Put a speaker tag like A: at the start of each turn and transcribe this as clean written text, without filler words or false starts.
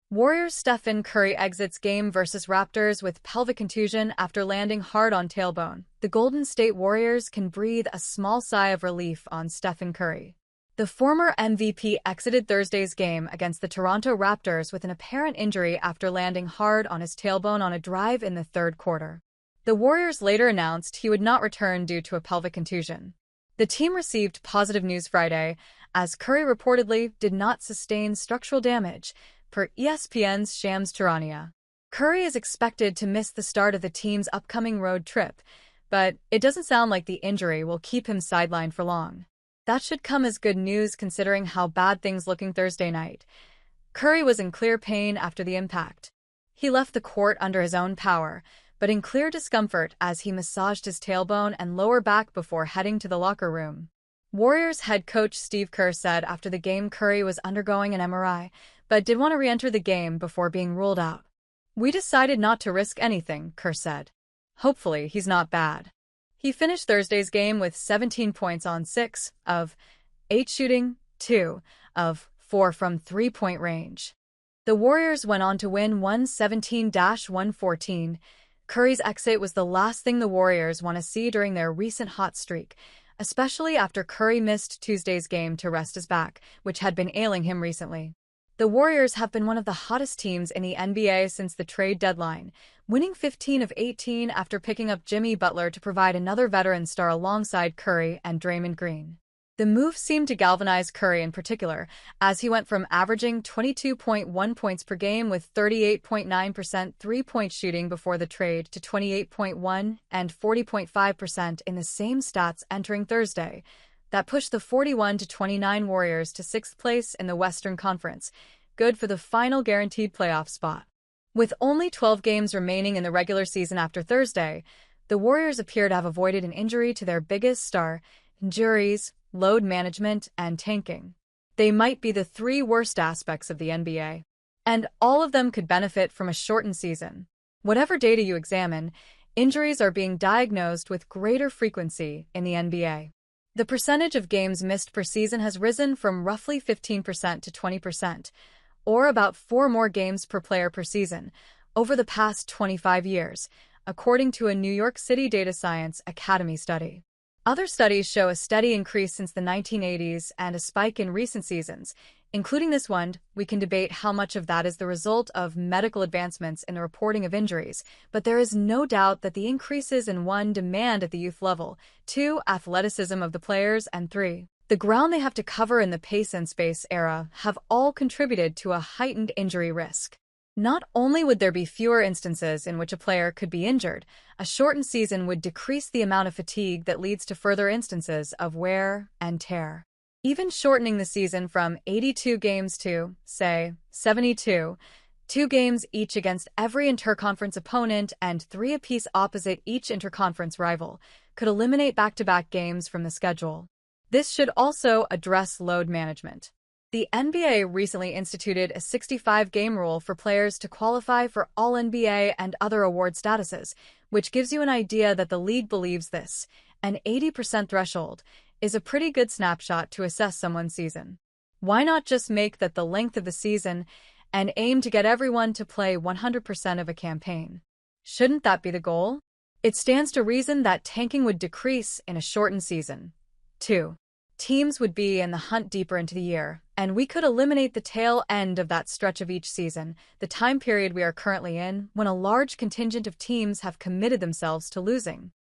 A: Warriors' Stephen Curry exits game versus Raptors with pelvic contusion after landing hard on tailbone. The Golden State Warriors can breathe a small sigh of relief on Stephen Curry. The former MVP exited Thursday's game against the Toronto Raptors with an apparent injury after landing hard on his tailbone on a drive in the third quarter. The Warriors later announced he would not return due to a pelvic contusion. The team received positive news Friday, as Curry reportedly did not sustain structural damage, per ESPN's Shams Charania. Curry is expected to miss the start of the team's upcoming road trip, but it doesn't sound like the injury will keep him sidelined for long. That should come as good news considering how bad things looking Thursday night. Curry was in clear pain after the impact. He left the court under his own power, but in clear discomfort as he massaged his tailbone and lower back before heading to the locker room. Warriors head coach Steve Kerr said after the game Curry was undergoing an MRI, but did want to re-enter the game before being ruled out. "We decided not to risk anything," Kerr said. "Hopefully he's not bad." He finished Thursday's game with 17 points on 6 of 8 shooting, 2 of 4 from three-point range. The Warriors went on to win 117-114. Curry's exit was the last thing the Warriors want to see during their recent hot streak, especially after Curry missed Tuesday's game to rest his back, which had been ailing him recently. The Warriors have been one of the hottest teams in the NBA since the trade deadline, winning 15 of 18 after picking up Jimmy Butler to provide another veteran star alongside Curry and Draymond Green. The move seemed to galvanize Curry in particular, as he went from averaging 22.1 points per game with 38.9% three-point shooting before the trade to 28.1 and 40.5% in the same stats entering Thursday. That pushed the 41-29 Warriors to 6th place in the Western Conference, good for the final guaranteed playoff spot. With only 12 games remaining in the regular season after Thursday, the Warriors appear to have avoided an injury to their biggest star, injuries, load management, and tanking. They might be the three worst aspects of the NBA. And all of them could benefit from a shortened season. Whatever data you examine, injuries are being diagnosed with greater frequency in the NBA. The percentage of games missed per season has risen from roughly 15% to 20%, or about 4 more games per player per season, over the past 25 years, according to a New York City Data Science Academy study. Other studies show a steady increase since the 1980s and a spike in recent seasons, including this one. We can debate how much of that is the result of medical advancements in the reporting of injuries, but there is no doubt that the increases in 1. Demand at the youth level, 2. Athleticism of the players, and 3. The ground they have to cover in the pace and space era have all contributed to a heightened injury risk. Not only would there be fewer instances in which a player could be injured, a shortened season would decrease the amount of fatigue that leads to further instances of wear and tear. Even shortening the season from 82 games to, say, 72, 2 games each against every interconference opponent and 3 apiece opposite each interconference rival, could eliminate back-to-back games from the schedule. This should also address load management. The NBA recently instituted a 65-game rule for players to qualify for All-NBA and other award statuses, which gives you an idea that the league believes this, an 80% threshold, is a pretty good snapshot to assess someone's season. Why not just make that the length of the season and aim to get everyone to play 100% of a campaign? Shouldn't that be the goal? It stands to reason that tanking would decrease in a shortened season. 2. Teams would be in the hunt deeper into the year, and we could eliminate the tail end of that stretch of each season, the time period we are currently in, when a large contingent of teams have committed themselves to losing.